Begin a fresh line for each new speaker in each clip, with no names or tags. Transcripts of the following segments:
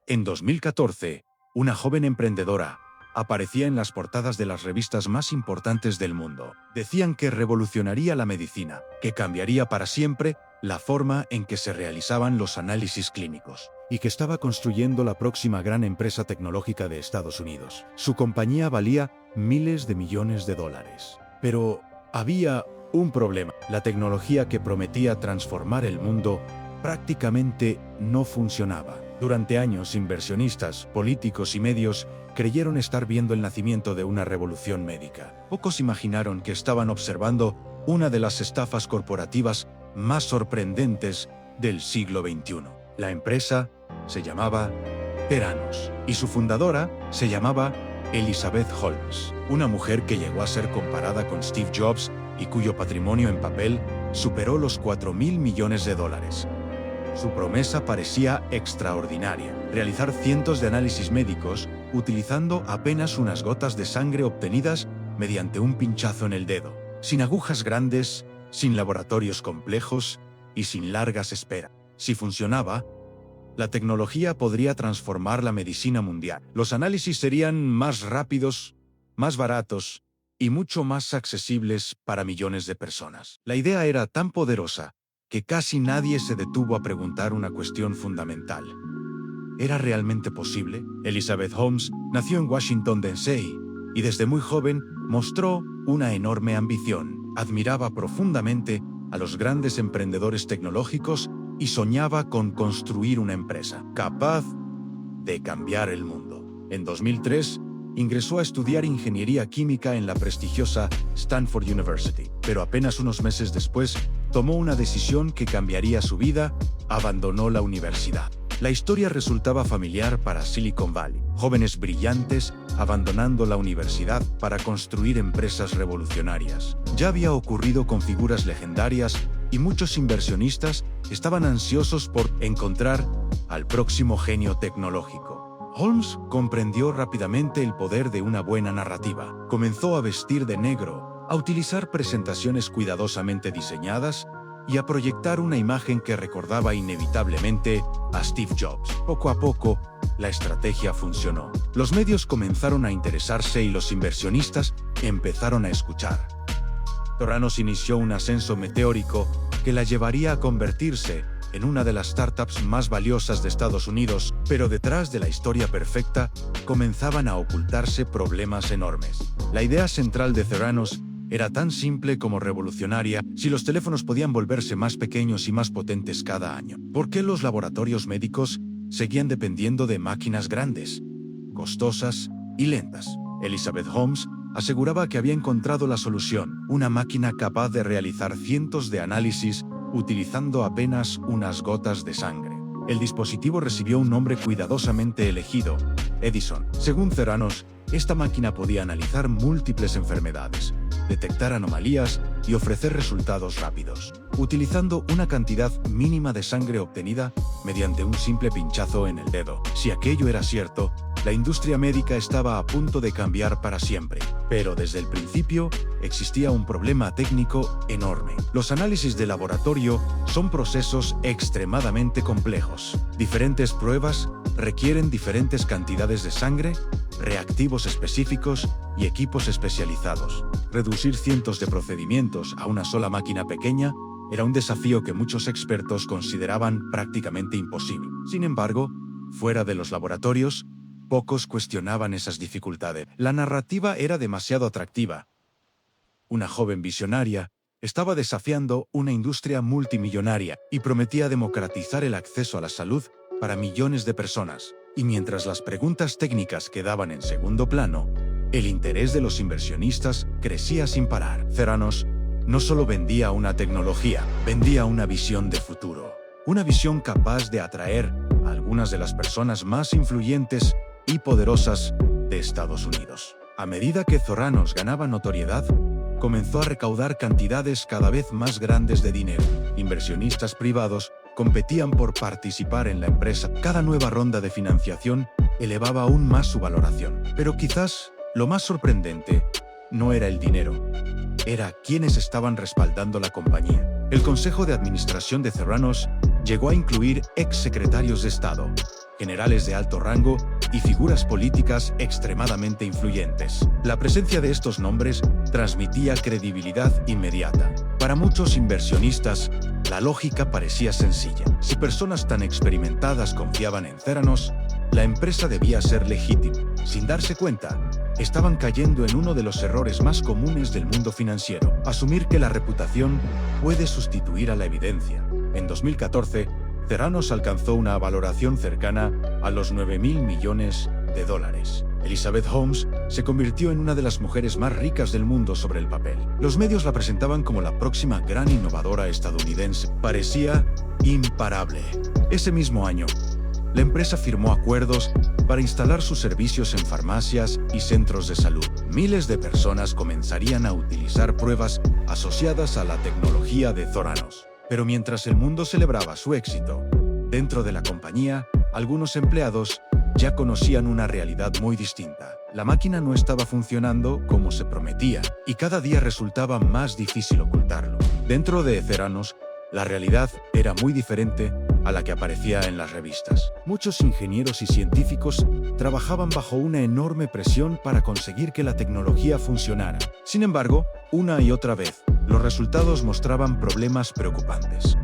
En 2014, una joven emprendedora aparecía en las portadas de las revistas más importantes del mundo. Decían que revolucionaría la medicina, que cambiaría para siempre la forma en que se realizaban los análisis clínicos, y que estaba construyendo la próxima gran empresa tecnológica de Estados Unidos. Su compañía valía miles de millones de dólares. Pero había un problema. La tecnología que prometía transformar el mundo prácticamente no funcionaba. Durante años, inversionistas, políticos y medios creyeron estar viendo el nacimiento de una revolución médica. Pocos imaginaron que estaban observando una de las estafas corporativas más sorprendentes del siglo XXI. La empresa se llamaba Theranos y su fundadora se llamaba Elizabeth Holmes, una mujer que llegó a ser comparada con Steve Jobs y cuyo patrimonio en papel superó los $4.000 millones. Su promesa parecía extraordinaria: realizar cientos de análisis médicos utilizando apenas unas gotas de sangre obtenidas mediante un pinchazo en el dedo, sin agujas grandes, sin laboratorios complejos y sin largas esperas. Si funcionaba, la tecnología podría transformar la medicina mundial. Los análisis serían más rápidos, más baratos y mucho más accesibles para millones de personas. La idea era tan poderosa que casi nadie se detuvo a preguntar una cuestión fundamental. ¿Era realmente posible? Elizabeth Holmes nació en Washington, D.C. y desde muy joven mostró una enorme ambición. Admiraba profundamente a los grandes emprendedores tecnológicos y soñaba con construir una empresa capaz de cambiar el mundo. En 2003, ingresó a estudiar ingeniería química en la prestigiosa Stanford University, pero apenas unos meses después tomó una decisión que cambiaría su vida: abandonó la universidad. La historia resultaba familiar para Silicon Valley. Jóvenes brillantes abandonando la universidad para construir empresas revolucionarias. Ya había ocurrido con figuras legendarias y muchos inversionistas estaban ansiosos por encontrar al próximo genio tecnológico. Holmes comprendió rápidamente el poder de una buena narrativa. Comenzó a vestir de negro, a utilizar presentaciones cuidadosamente diseñadas y a proyectar una imagen que recordaba inevitablemente a Steve Jobs. Poco a poco, la estrategia funcionó. Los medios comenzaron a interesarse y los inversionistas empezaron a escuchar. Theranos inició un ascenso meteórico que la llevaría a convertirse en una de las startups más valiosas de Estados Unidos, pero detrás de la historia perfecta comenzaban a ocultarse problemas enormes. La idea central de Theranos era tan simple como revolucionaria: si los teléfonos podían volverse más pequeños y más potentes cada año, ¿por qué los laboratorios médicos seguían dependiendo de máquinas grandes, costosas y lentas? Elizabeth Holmes aseguraba que había encontrado la solución: una máquina capaz de realizar cientos de análisis utilizando apenas unas gotas de sangre. El dispositivo recibió un nombre cuidadosamente elegido: Edison. Según Theranos, esta máquina podía analizar múltiples enfermedades, detectar anomalías y ofrecer resultados rápidos, utilizando una cantidad mínima de sangre obtenida mediante un simple pinchazo en el dedo. Si aquello era cierto, la industria médica estaba a punto de cambiar para siempre. Pero desde el principio existía un problema técnico enorme. Los análisis de laboratorio son procesos extremadamente complejos. Diferentes pruebas requieren diferentes cantidades de sangre, reactivos específicos y equipos especializados. Reducir cientos de procedimientos a una sola máquina pequeña era un desafío que muchos expertos consideraban prácticamente imposible. Sin embargo, fuera de los laboratorios, pocos cuestionaban esas dificultades. La narrativa era demasiado atractiva. Una joven visionaria estaba desafiando una industria multimillonaria y prometía democratizar el acceso a la salud para millones de personas. Y mientras las preguntas técnicas quedaban en segundo plano, el interés de los inversionistas crecía sin parar. Theranos no solo vendía una tecnología, vendía una visión de futuro. Una visión capaz de atraer a algunas de las personas más influyentes y poderosas de Estados Unidos. A medida que Theranos ganaba notoriedad, comenzó a recaudar cantidades cada vez más grandes de dinero. Inversionistas privados competían por participar en la empresa. Cada nueva ronda de financiación elevaba aún más su valoración. Pero quizás lo más sorprendente no era el dinero, era quienes estaban respaldando la compañía. El consejo de administración de Theranos llegó a incluir exsecretarios de Estado, generales de alto rango y figuras políticas extremadamente influyentes. La presencia de estos nombres transmitía credibilidad inmediata. Para muchos inversionistas, la lógica parecía sencilla. Si personas tan experimentadas confiaban en Theranos, la empresa debía ser legítima. Sin darse cuenta, estaban cayendo en uno de los errores más comunes del mundo financiero: asumir que la reputación puede sustituir a la evidencia. En 2014, Theranos alcanzó una valoración cercana a los $9.000 millones. Elizabeth Holmes se convirtió en una de las mujeres más ricas del mundo sobre el papel. Los medios la presentaban como la próxima gran innovadora estadounidense. Parecía imparable. Ese mismo año, la empresa firmó acuerdos para instalar sus servicios en farmacias y centros de salud. Miles de personas comenzarían a utilizar pruebas asociadas a la tecnología de Theranos. Pero mientras el mundo celebraba su éxito, dentro de la compañía, algunos empleados ya conocían una realidad muy distinta. La máquina no estaba funcionando como se prometía, y cada día resultaba más difícil ocultarlo. Dentro de Theranos, la realidad era muy diferente a la que aparecía en las revistas. Muchos ingenieros y científicos trabajaban bajo una enorme presión para conseguir que la tecnología funcionara. Sin embargo, una y otra vez, los resultados mostraban problemas preocupantes.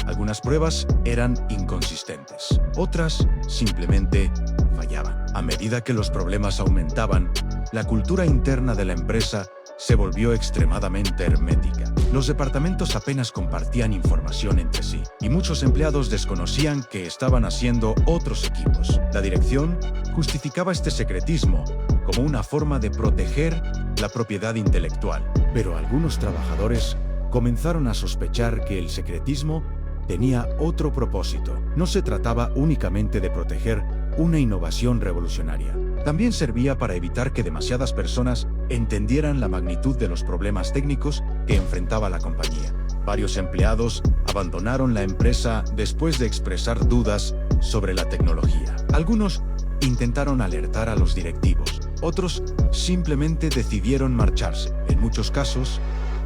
Algunas pruebas eran inconsistentes, otras simplemente fallaban. A medida que los problemas aumentaban, la cultura interna de la empresa se volvió extremadamente hermética. Los departamentos apenas compartían información entre sí, y muchos empleados desconocían qué estaban haciendo otros equipos. La dirección justificaba este secretismo como una forma de proteger la propiedad intelectual, pero algunos trabajadores comenzaron a sospechar que el secretismo tenía otro propósito. No se trataba únicamente de proteger una innovación revolucionaria. También servía para evitar que demasiadas personas entendieran la magnitud de los problemas técnicos que enfrentaba la compañía. Varios empleados abandonaron la empresa después de expresar dudas sobre la tecnología. Algunos intentaron alertar a los directivos, otros simplemente decidieron marcharse. En muchos casos,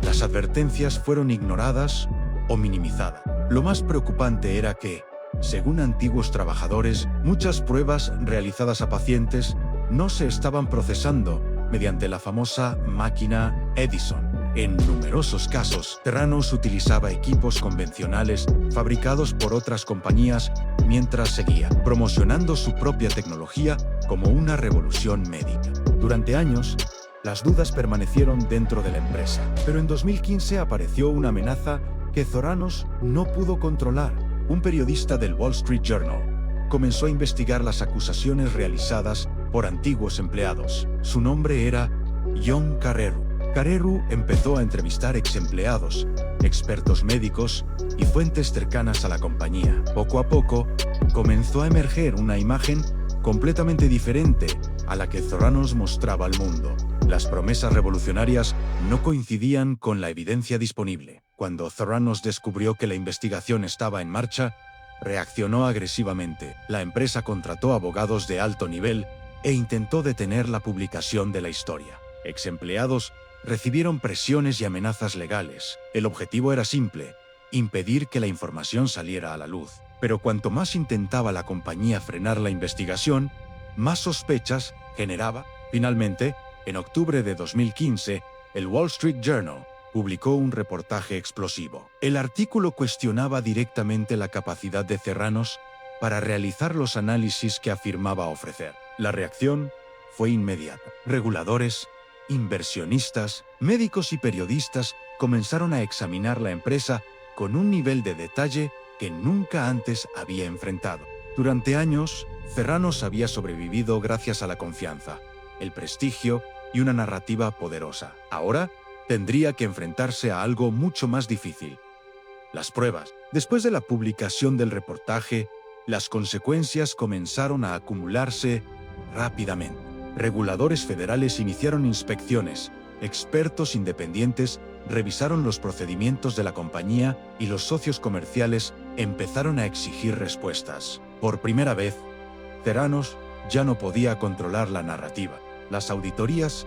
las advertencias fueron ignoradas o minimizadas. Lo más preocupante era que, según antiguos trabajadores, muchas pruebas realizadas a pacientes no se estaban procesando mediante la famosa máquina Edison. En numerosos casos, Theranos utilizaba equipos convencionales fabricados por otras compañías mientras seguía promocionando su propia tecnología como una revolución médica. Durante años, las dudas permanecieron dentro de la empresa, pero en 2015 apareció una amenaza que Theranos no pudo controlar. Un periodista del Wall Street Journal comenzó a investigar las acusaciones realizadas por antiguos empleados. Su nombre era John Carreyrou. Carreyrou empezó a entrevistar ex-empleados, expertos médicos y fuentes cercanas a la compañía. Poco a poco, comenzó a emerger una imagen completamente diferente a la que Theranos mostraba al mundo. Las promesas revolucionarias no coincidían con la evidencia disponible. Cuando Theranos descubrió que la investigación estaba en marcha, reaccionó agresivamente. La empresa contrató abogados de alto nivel e intentó detener la publicación de la historia. Ex-empleados recibieron presiones y amenazas legales. El objetivo era simple: impedir que la información saliera a la luz. Pero cuanto más intentaba la compañía frenar la investigación, más sospechas generaba. Finalmente, en octubre de 2015, el Wall Street Journal publicó un reportaje explosivo. El artículo cuestionaba directamente la capacidad de Theranos para realizar los análisis que afirmaba ofrecer. La reacción fue inmediata. Reguladores, inversionistas, médicos y periodistas comenzaron a examinar la empresa con un nivel de detalle que nunca antes había enfrentado. Durante años, Theranos había sobrevivido gracias a la confianza, el prestigio y una narrativa poderosa. Ahora, tendría que enfrentarse a algo mucho más difícil: las pruebas. Después de la publicación del reportaje, las consecuencias comenzaron a acumularse rápidamente. Reguladores federales iniciaron inspecciones, expertos independientes revisaron los procedimientos de la compañía y los socios comerciales empezaron a exigir respuestas. Por primera vez, Theranos ya no podía controlar la narrativa. Las auditorías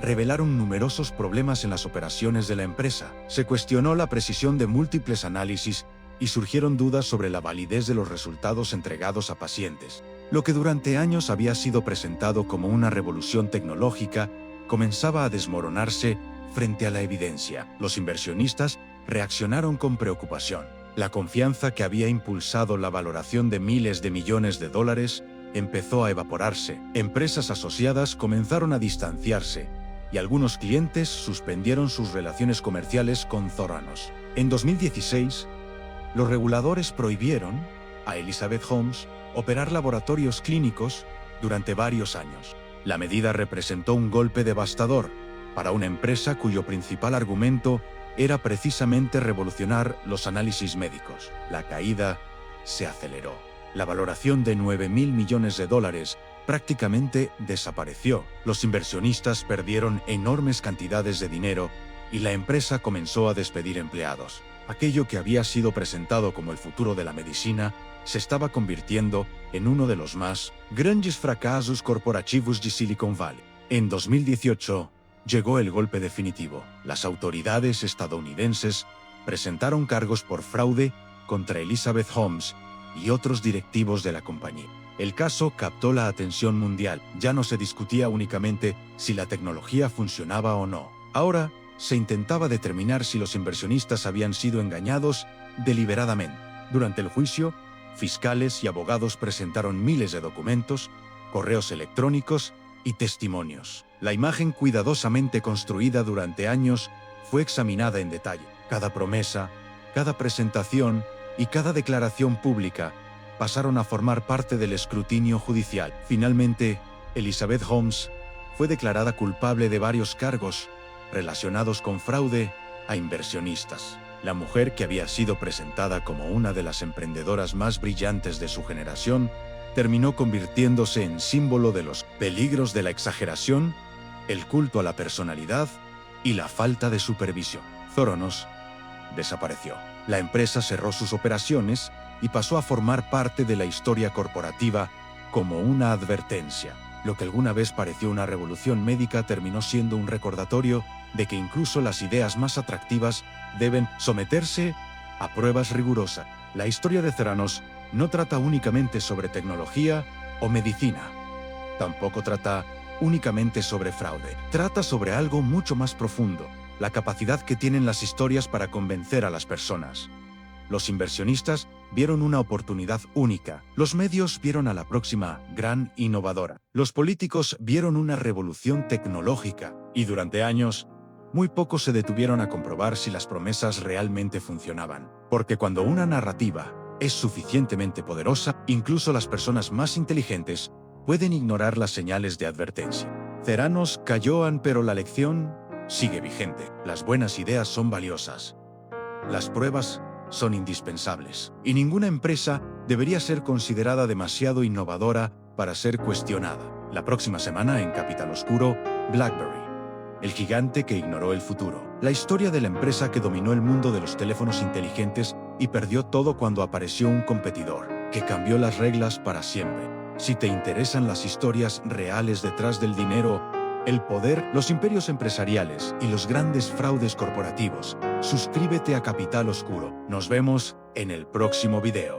revelaron numerosos problemas en las operaciones de la empresa. Se cuestionó la precisión de múltiples análisis y surgieron dudas sobre la validez de los resultados entregados a pacientes. Lo que durante años había sido presentado como una revolución tecnológica comenzaba a desmoronarse frente a la evidencia. Los inversionistas reaccionaron con preocupación. La confianza que había impulsado la valoración de miles de millones de dólares empezó a evaporarse. Empresas asociadas comenzaron a distanciarse y algunos clientes suspendieron sus relaciones comerciales con Theranos. En 2016, los reguladores prohibieron a Elizabeth Holmes operar laboratorios clínicos durante varios años. La medida representó un golpe devastador para una empresa cuyo principal argumento era precisamente revolucionar los análisis médicos. La caída se aceleró. La valoración de 9.000 millones de dólares prácticamente desapareció. Los inversionistas perdieron enormes cantidades de dinero y la empresa comenzó a despedir empleados. Aquello que había sido presentado como el futuro de la medicina se estaba convirtiendo en uno de los más grandes fracasos corporativos de Silicon Valley. En 2018, llegó el golpe definitivo. Las autoridades estadounidenses presentaron cargos por fraude contra Elizabeth Holmes y otros directivos de la compañía. El caso captó la atención mundial. Ya no se discutía únicamente si la tecnología funcionaba o no. Ahora se intentaba determinar si los inversionistas habían sido engañados deliberadamente. Durante el juicio, fiscales y abogados presentaron miles de documentos, correos electrónicos y testimonios. La imagen cuidadosamente construida durante años fue examinada en detalle. Cada promesa, cada presentación y cada declaración pública pasaron a formar parte del escrutinio judicial. Finalmente, Elizabeth Holmes fue declarada culpable de varios cargos relacionados con fraude a inversionistas. La mujer, que había sido presentada como una de las emprendedoras más brillantes de su generación, terminó convirtiéndose en símbolo de los peligros de la exageración, el culto a la personalidad y la falta de supervisión. Theranos desapareció. La empresa cerró sus operaciones y pasó a formar parte de la historia corporativa como una advertencia. Lo que alguna vez pareció una revolución médica terminó siendo un recordatorio de que incluso las ideas más atractivas deben someterse a pruebas rigurosas. La historia de Theranos no trata únicamente sobre tecnología o medicina. Tampoco trata únicamente sobre fraude. Trata sobre algo mucho más profundo: la capacidad que tienen las historias para convencer a las personas. Los inversionistas vieron una oportunidad única. Los medios vieron a la próxima gran innovadora. Los políticos vieron una revolución tecnológica. Y durante años, muy pocos se detuvieron a comprobar si las promesas realmente funcionaban. Porque cuando una narrativa es suficientemente poderosa, incluso las personas más inteligentes pueden ignorar las señales de advertencia. Theranos cayó, pero la lección sigue vigente. Las buenas ideas son valiosas. Las pruebas son indispensables. Y ninguna empresa debería ser considerada demasiado innovadora para ser cuestionada. La próxima semana en Capital Oscuro, BlackBerry, el gigante que ignoró el futuro. La historia de la empresa que dominó el mundo de los teléfonos inteligentes y perdió todo cuando apareció un competidor que cambió las reglas para siempre. Si te interesan las historias reales detrás del dinero, el poder, los imperios empresariales y los grandes fraudes corporativos, suscríbete a Capital Oscuro. Nos vemos en el próximo video.